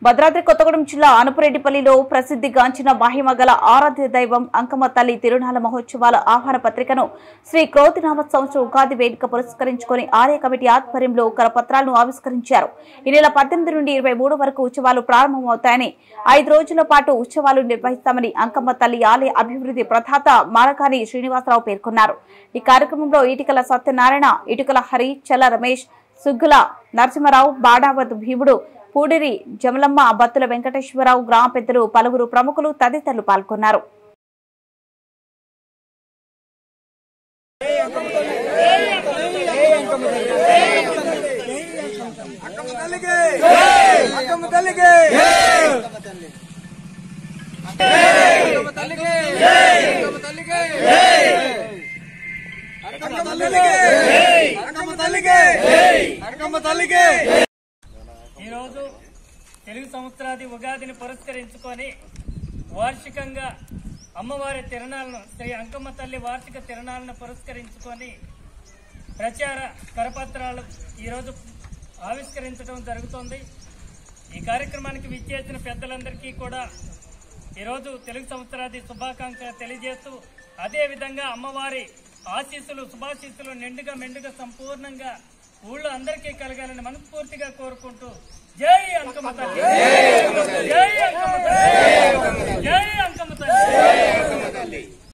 భద్రాద్రి కొత్తగూడెం జిల్లా అనుపురెడ్డిపల్లిలో ప్రసిద్ధిగాంచిన మహిమగల ఆరాధ్య దైవం అంకమ్మ తల్లి తిరునాళ్ల మహోత్సవాల ఆహ్వాన పత్రికను శ్రీ క్రోధినామ సంవత్సరం ఉగాది వేడుక పురస్కరించుకుని ఆలయ కమిటీ ఆధ్వర్యంలో కరపత్రాలను ఆవిష్కరించారు. ఈ నెల 18 నుండి 23 వరకు ఉత్సవాలు ప్రారంభమవుతాయని, 5 రోజుల పాటు ఉత్సవాలు నిర్వహిస్తామని అంకమ్మ తల్లి ఆలయ అభివృద్ధి ప్రదాత మారకాని శ్రీనివాసరావు పేర్కొన్నారు. ఈ కార్యక్రమంలో ఇటికల సత్యనారాయణ, ఇటుకల హరి, చల్ల రమేష్, సుగ్గుల నరసింహరావు, బాడావత్ భీముడు, పూడిరి జమలమ్మ, బత్తుల వెంకటేశ్వరరావు, గ్రామ పెద్దలు, పలువురు ప్రముఖులు తదితరులు పాల్గొన్నారు. ఈరోజు తెలుగు సంవత్సరాది ఉగాదిని పురస్కరించుకొని వార్షికంగా అమ్మవారి తిరునాళ్లను, శ్రీ అంకమ్మ తల్లి వార్షిక తిరునాళ్లను పురస్కరించుకొని ప్రచార కరపత్రాలు ఈరోజు ఆవిష్కరించడం జరుగుతోంది. ఈ కార్యక్రమానికి విచ్చేసిన పెద్దలందరికీ కూడా ఈరోజు తెలుగు సంవత్సరాది శుభాకాంక్షలు తెలియజేస్తూ, అదేవిధంగా అమ్మవారి ఆశీస్సులు, శుభాశీస్సులు మెండుగా సంపూర్ణంగా ఊళ్ళో అందరికీ కలగాలని మనస్ఫూర్తిగా కోరుకుంటూ జై అంకమ్మ తల్లి, జై అంకమ్మ తల్లి, జై అంకమ్మ తల్లి.